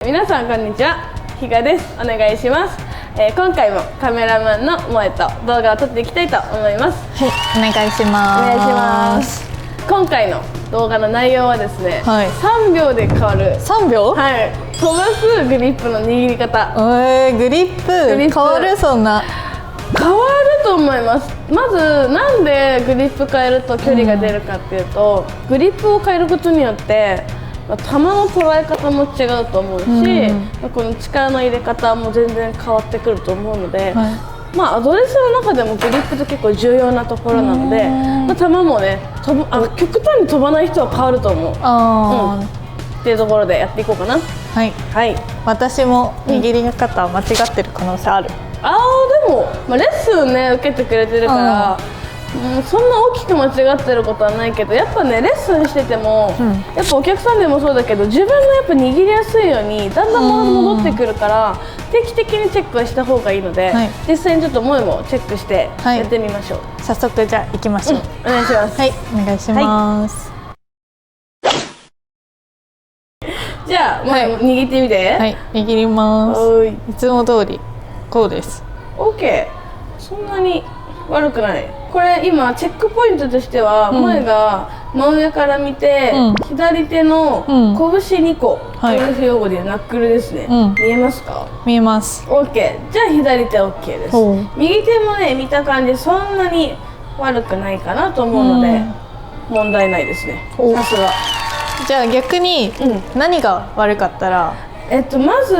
皆さんこんにちは、ひがです。お願いします。今回もカメラマンの萌えと動画を撮っていきたいと思います。はい、お願いします。お願いします。今回の動画の内容はですね、はい、3秒で変わる3秒？はい、飛ばすグリップの握り方。グリップ変わる？そんな変わると思います。まずなんでグリップ変えると距離が出るかっていうと、グリップを変えることによって球の捉え方も違うと思うし、この力の入れ方も全然変わってくると思うので、まあドレスの中でもグリップって結構重要なところなので、球もね極端に飛ばない人は変わると思う。っていうところでやっていこうかな。はい、はい、私も握り方間違ってる可能性ある。でも、レッスンね受けてくれてるから、そんな大きく間違ってることはないけど、やっぱねレッスンしてても、やっぱお客さんでもそうだけど、自分のやっぱ握りやすいようにだんだん戻ってくるから、定期的にチェックはした方がいいので、実際にちょっと萌えもチェックしてやってみましょう。早速じゃあ行きましょう。お願いします。はい、お願いします。じゃあ萌え握ってみて。はい、握ります。いつも通りこうです。 OK、 そんなに悪くない。これ今チェックポイントとしては、萌えが真上から見て、左手の拳2個、ゴルフ用語でいうナックルですね、見えますか？見えます。 OK、 じゃあ左手 OK です。右手もね見た感じそんなに悪くないかなと思うので、問題ないですね、さすが。じゃあ逆に何が悪かったら、まず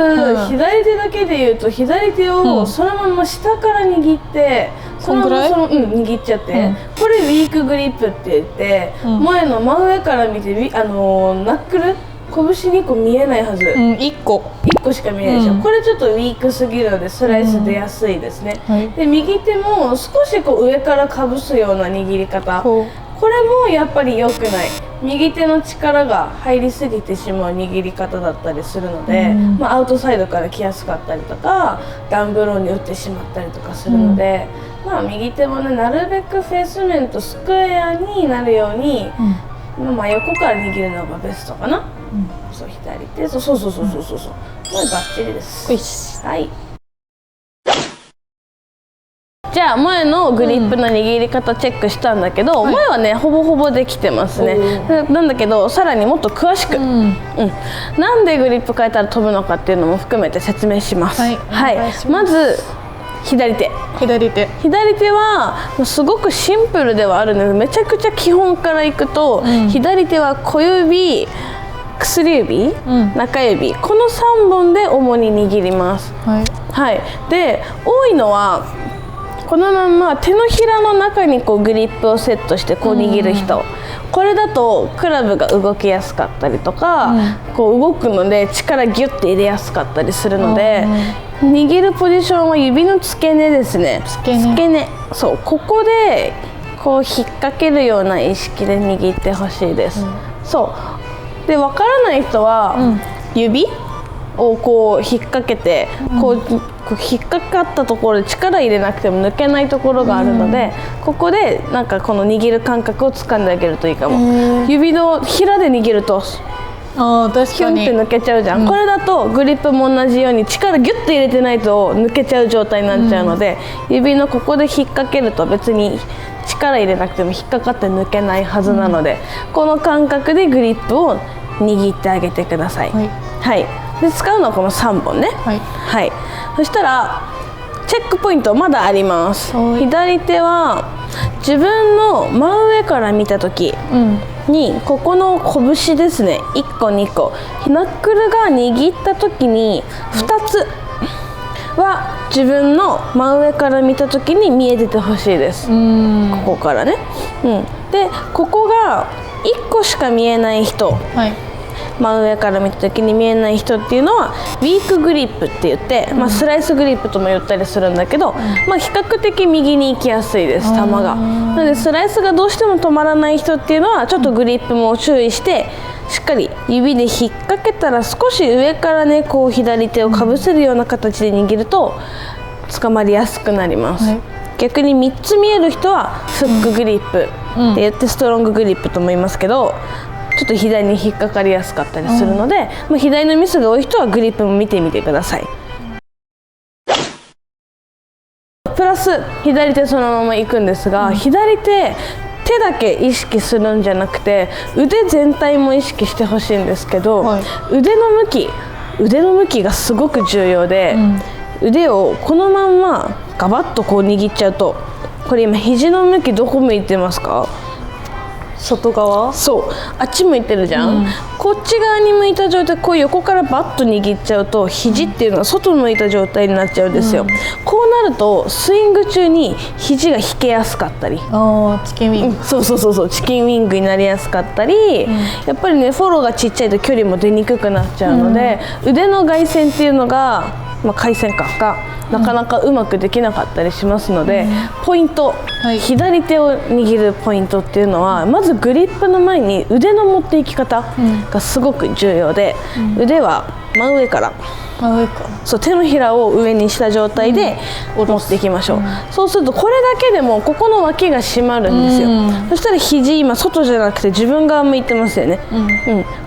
左手だけで言うと、左手をそのまま下から握って、そのまま握っちゃって、これウィークグリップって言って、前の真上から見てナックル拳2個見えないはず、1個しか見えないでしょ、これちょっとウィークすぎるのでスライス出やすいですね。で右手も少しこう上からかぶすような握り方、これもやっぱり良くない。右手の力が入りすぎてしまう握り方だったりするので、アウトサイドから来やすかったりとか、ダウンブローに打ってしまったりとかするので、右手もねなるべくフェース面とスクエアになるように、横から握るのがベストかな。そう、左手、そうこれバッチリです。はい。じゃあ萌えのグリップの握り方チェックしたんだけど、萌えはねほぼほぼできてますね。なんだけどさらにもっと詳しく、なんでグリップ変えたら飛ぶのかっていうのも含めて説明します。まず左手はすごくシンプルではあるので、めちゃくちゃ基本からいくと、左手は小指、薬指、中指、この3本で主に握ります。で多いのはこのまま手のひらの中にこうグリップをセットしてこう握る人、これだとクラブが動きやすかったりとか、こう動くので力ギュッて入れやすかったりするので、握るポジションは指の付け根ですね。付け根、そう、ここでこう引っ掛けるような意識で握ってほしいです。そうで、わからない人は、指をこう引っ掛けて、こう引っかかったところで力入れなくても抜けないところがあるので、ここでなんかこの握る感覚を掴んであげるといいかも。指のひらで握るとヒュンって抜けちゃうじゃん。これだとグリップも同じように力ギュッて入れてないと抜けちゃう状態になっちゃうので、指のここで引っ掛けると別に力入れなくても引っかかって抜けないはずなので、この感覚でグリップを握ってあげてください。で使うのはこの3本ね。そしたらチェックポイントまだあります。左手は自分の真上から見た時に、ここの拳ですね、1個2個ナックルが握った時に2つは自分の真上から見た時に見えててほしいです。ここからね。でここが1個しか見えない人、真上から見た時に見えない人っていうのはウィークグリップって言って、スライスグリップとも言ったりするんだけど、比較的右に行きやすいです、球が。なのでスライスがどうしても止まらない人っていうのはちょっとグリップも注意して、しっかり指で引っ掛けたら少し上からねこう左手をかぶせるような形で握ると捕まりやすくなります。逆に3つ見える人はフックグリップって言ってストロンググリップとも言いますけど、ちょっと左に引っかかりやすかったりするので、まあ、左のミスが多い人はグリップも見てみてください。プラス左手そのまま行くんですが、左手だけ意識するんじゃなくて腕全体も意識してほしいんですけど、腕の向きがすごく重要で、腕をこのまんまガバッとこう握っちゃうと、これ今肘の向きどこ向いてますか？外側？そう、あっち向いてるじゃん、こっち側に向いた状態、こう横からバッと握っちゃうと肘っていうのは外向いた状態になっちゃうんですよ、こうなるとスイング中に肘が引けやすかったり、チキンウィング、そうチキンウィングになりやすかったり、やっぱりねフォローがちっちゃいと距離も出にくくなっちゃうので、腕の外旋っていうのが、回旋かがなかなかうまくできなかったりしますので、ポイント、左手を握るポイントっていうのは、まずグリップの前に腕の持っていき方がすごく重要で、腕は真上からそう手のひらを上にした状態で持っていきましょう、そうするとこれだけでもここの脇が締まるんですよ、そしたら肘今外じゃなくて自分側向いてますよね、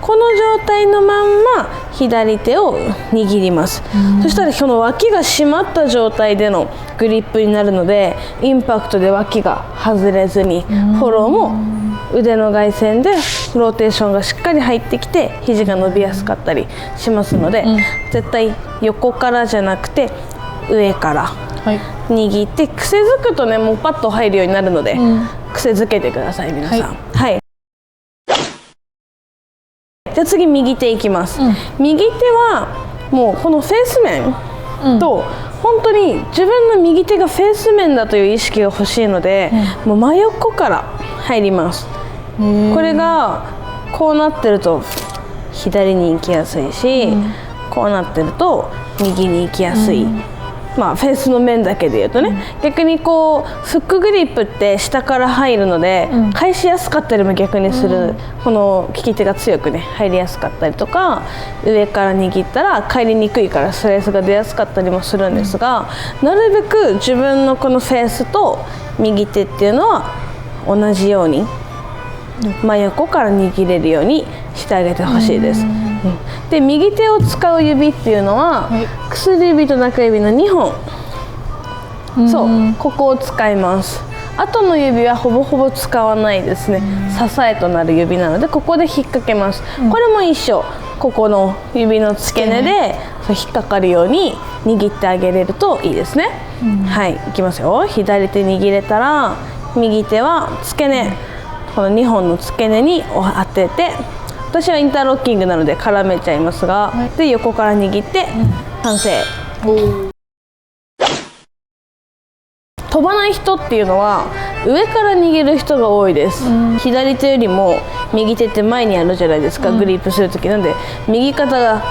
この状態のまんま左手を握ります、そしたらこの脇が締まった状態でのグリップになるので、インパクトで脇が外れずに、フォローも腕の外旋でローテーションがしっかり入ってきて肘が伸びやすかったりしますので、絶対横からじゃなくて上から握って、癖づくとねもうパッと入るようになるので、癖づけてください皆さん。じゃあ次右手いきます、右手はもうこのフェース面と、本当に自分の右手がフェース面だという意識が欲しいので、もう真横から入ります。これがこうなってると左に行きやすいし、こうなってると右に行きやすい、フェースの面だけで言うとね、逆にこうフックグリップって下から入るので、返しやすかったりも逆にする、この利き手が強くね入りやすかったりとか、上から握ったら返りにくいからスライスが出やすかったりもするんですが、なるべく自分のこのフェースと右手っていうのは同じように真横から握れるようにしてあげてほしいです。で右手を使う指っていうのは、薬指と中指の2本、そうここを使います。あとの指はほぼほぼ使わないですね、支えとなる指なのでここで引っ掛けます、これも一緒、ここの指の付け根で引っかかるように握ってあげれるといいですね、いきますよ。左手握れたら右手は付け根、この2本の付け根に当てて、私はインターロッキングなので絡めちゃいますが、で横から握って完成。飛ばない人っていうのは上から握る人が多いです、左手よりも右手って前にあるじゃないですか、グリップする時なんで、右肩が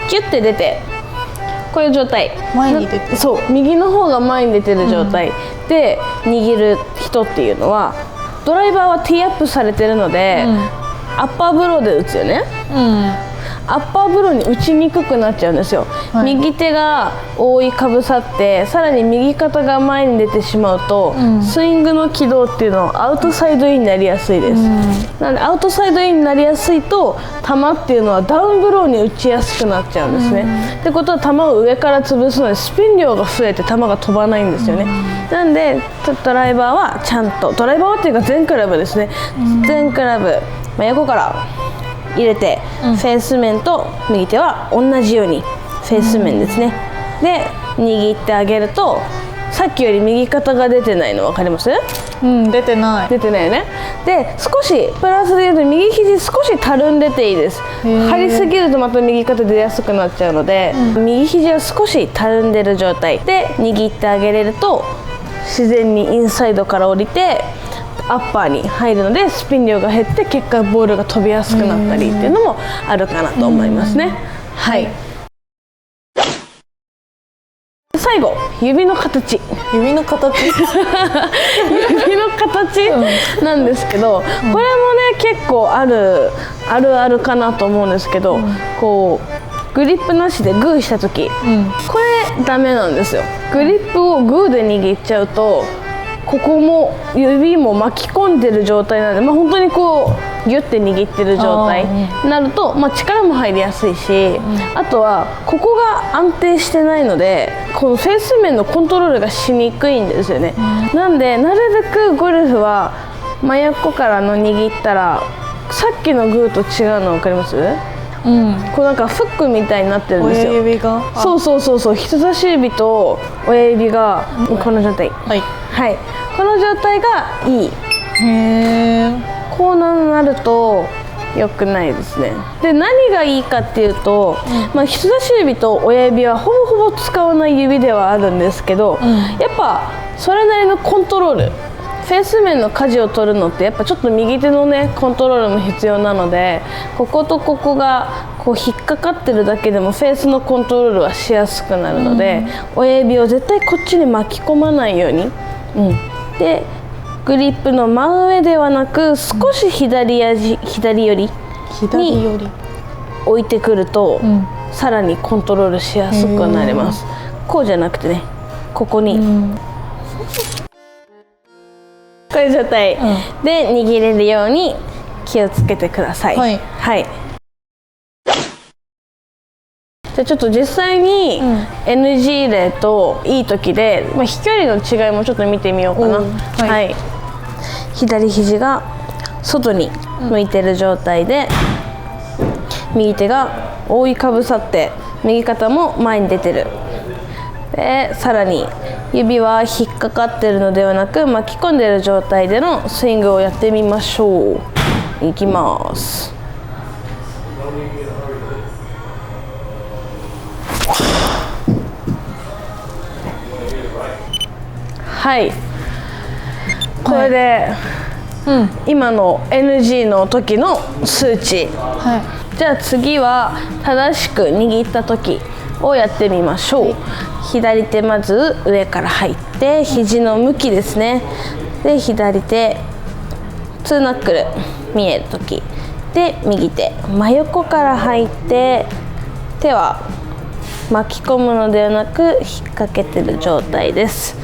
キュッて出て、こういう状態、前に出て、そう右の方が前に出てる状態で握る人っていうのは、ドライバーはティーアップされてるので、アッパーブローで打つよね、アッパーブローに打ちにくくなっちゃうんですよ、右手が覆いかぶさってさらに右肩が前に出てしまうと、スイングの軌道っていうのはアウトサイドインになりやすいです、なのでアウトサイドインになりやすいと球っていうのはダウンブローに打ちやすくなっちゃうんですね、ってことは球を上から潰すのでスピン量が増えて球が飛ばないんですよね、なんでドライバーはちゃんと、ドライバーはっていうか全クラブですね、全クラブ真横から入れて、フェース面と右手は同じようにフェース面ですね、で握ってあげると、さっきより右肩が出てないの分かります？出てないよね。で少しプラスで言うと右肘少したるんでていいです。張りすぎるとまた右肩出やすくなっちゃうので、右肘は少したるんでる状態で握ってあげれると、自然にインサイドから降りてアッパーに入るので、スピン量が減って結果ボールが飛びやすくなったりっていうのもあるかなと思いますね。最後、指の形指の形なんですけど、これもね結構あるあるかなと思うんですけど、こうグリップなしでグーした時、これダメなんですよ。グリップをグーで握っちゃうと、ここも指も巻き込んでる状態なので、本当にこうギュッて握ってる状態になると、力も入りやすいし、あとはここが安定してないのでこのフェース面のコントロールがしにくいんですよね。なんでなるべくゴルフは真横からの握ったらさっきのグーと違うの分かります？こうなんかフックみたいになってるんですよ。親指がそう人差し指と親指がこの状態、この状態がいい。こうなると良くないですね。で何がいいかっていうと、人差し指と親指はほぼほぼ使わない指ではあるんですけど、やっぱそれなりのコントロール、フェース面の舵を取るのってやっぱちょっと右手のねコントロールも必要なので、こことここがこう引っかかってるだけでもフェースのコントロールはしやすくなるので、親指を絶対こっちに巻き込まないように、でグリップの真上ではなく少し左寄りに置いてくると、さらにコントロールしやすくなります。こうじゃなくてね、ここに、こういう状態で握れるように気をつけてください。じゃあちょっと実際に NG 例といい時で、飛距離の違いもちょっと見てみようかな。左肘が外に向いてる状態で、右手が覆いかぶさって右肩も前に出てる。でさらに指は引っかかってるのではなく巻き込んでる状態でのスイングをやってみましょう。いきます。これで、今の NG の時の数値、じゃあ次は正しく握った時をやってみましょう。左手まず上から入って肘の向きですね。で左手2ナックル見える時で、右手真横から入って手は巻き込むのではなく引っ掛けてる状態です。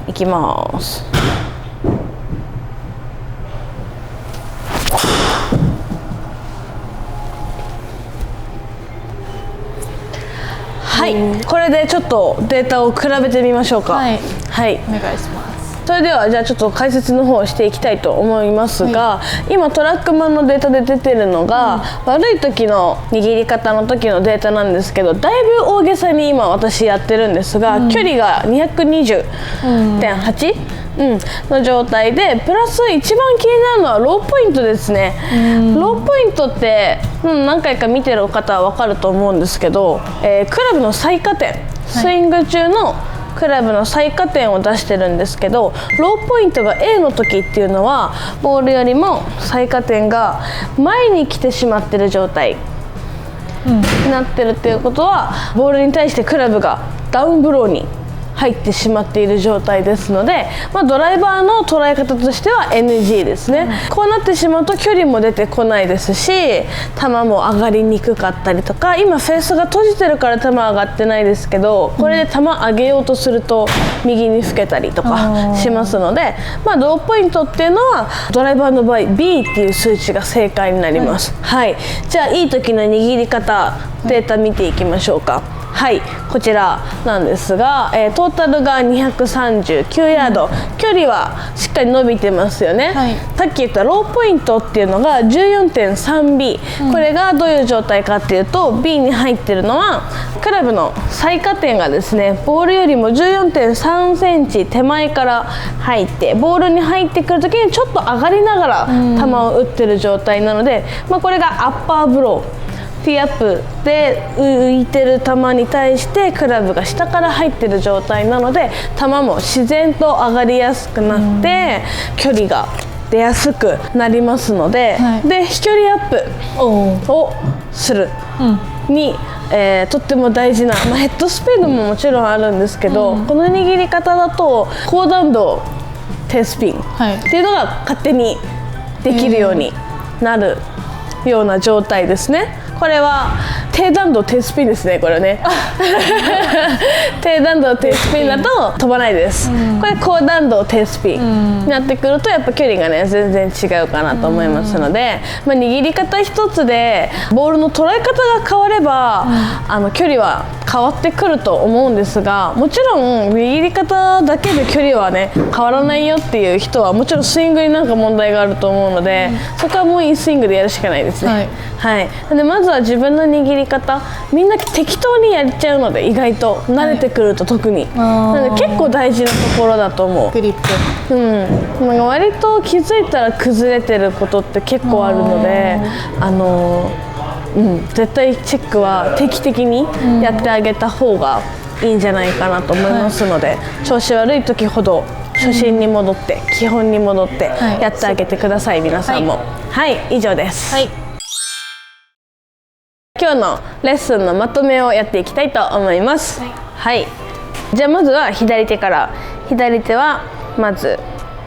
いきます。これでちょっとデータを比べてみましょうか。お願いします。それではじゃあちょっと解説の方をしていきたいと思いますが、今トラックマンのデータで出てるのが、悪い時の握り方の時のデータなんですけど、だいぶ大げさに今私やってるんですが、距離が 220.8、の状態で、プラス一番気になるのはローポイントですね。ローポイントって、何回か見てる方は分かると思うんですけど、クラブの最下点、スイング中のクラブの最下点を出してるんですけど、ローポイントが A の時っていうのはボールよりも最下点が前に来てしまってる状態になってるっていうことは、ボールに対してクラブがダウンブローに入ってしまっている状態ですので、ドライバーの捉え方としては NG ですね。こうなってしまうと距離も出てこないですし、球も上がりにくかったりとか、今フェースが閉じてるから球上がってないですけど、これで球上げようとすると右にふけたりとかしますので、ローポイントっていうのはドライバーの場合 B っていう数値が正解になります。じゃあいい時の握り方データ見ていきましょうか。こちらなんですが、トータルが239ヤード、距離はしっかり伸びてますよね。さっき言ったローポイントっていうのが 14.3B、これがどういう状態かっていうと、 B に入ってるのはクラブの最下点がですね、ボールよりも 14.3 センチ手前から入って、ボールに入ってくる時にちょっと上がりながら球を打ってる状態なので、これがアッパーブロー、ティーアップで浮いてる球に対してクラブが下から入ってる状態なので、球も自然と上がりやすくなって距離が出やすくなりますので、で飛距離アップをするに、とっても大事な、ヘッドスピードももちろんあるんですけど、この握り方だと高弾道低スピンっていうのが勝手にできるようになるような状態ですね。これは低弾道低スピンですね、これね低弾道低スピンだと飛ばないです、これ高弾道低スピンになってくるとやっぱ距離がね全然違うかなと思いますので、握り方一つでボールの捉え方が変われば、距離は変わってくると思うんですが、もちろん握り方だけで距離はね変わらないよっていう人はもちろんスイングになんか問題があると思うので、そこはもういいスイングでやるしかないですね。はい、でまずは自分の握り方、みんな適当にやっちゃうので、意外と慣れてくると特に、なので結構大事なところだと思う。グリップ、なんか割と気づいたら崩れてることって結構あるので、絶対チェックは定期的にやってあげた方がいいんじゃないかなと思いますので、調子悪い時ほど初心に戻って、基本に戻ってやってあげてください、皆さんも。はい、以上です。今日のレッスンのまとめをやっていきたいと思います。じゃあまずは左手から。左手はまず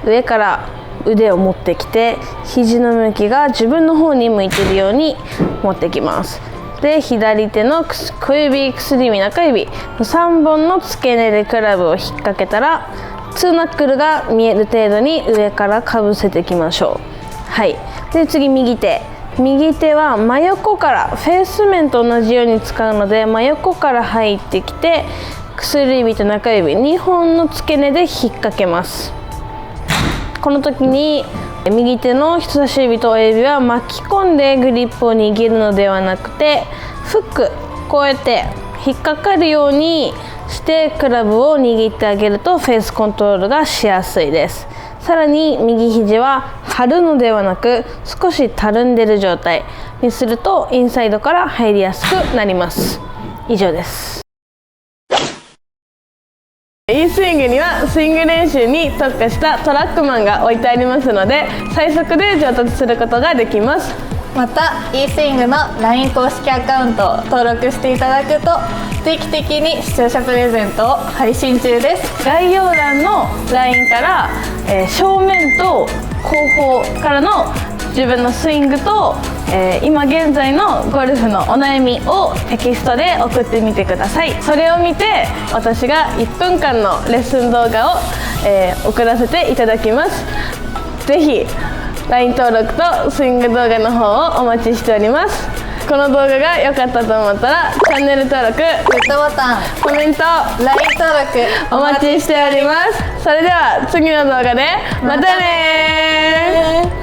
上から腕を持ってきて、肘の向きが自分の方に向いているように持ってきます。で、左手の小指、薬指、中指の3本の付け根でクラブを引っ掛けたら、2ナックルが見える程度に上からかぶせていきましょう。で、次右手。右手は真横からフェース面と同じように使うので、真横から入ってきて、薬指と中指2本の付け根で引っ掛けます。この時に右手の人差し指と親指は巻き込んでグリップを握るのではなくて、フック、こうやって引っかかるようにしてクラブを握ってあげるとフェースコントロールがしやすいです。さらに右肘は張るのではなく、少したるんでる状態にするとインサイドから入りやすくなります。以上です。いいスイングにはスイング練習に特化したトラックマンが置いてありますので、最速で上達することができます。また e スイングの LINE 公式アカウントを登録していただくと定期的に視聴者プレゼントを配信中です。概要欄の LINE から、正面と後方からの自分のスイングと、今現在のゴルフのお悩みをテキストで送ってみてください。それを見て私が1分間のレッスン動画を、送らせていただきます。ぜひ LINE 登録とスイング動画の方をお待ちしております。この動画が良かったと思ったらチャンネル登録、グッドボタン、コメント、 LINE 登録お待ちしております。それでは次の動画でまたねー。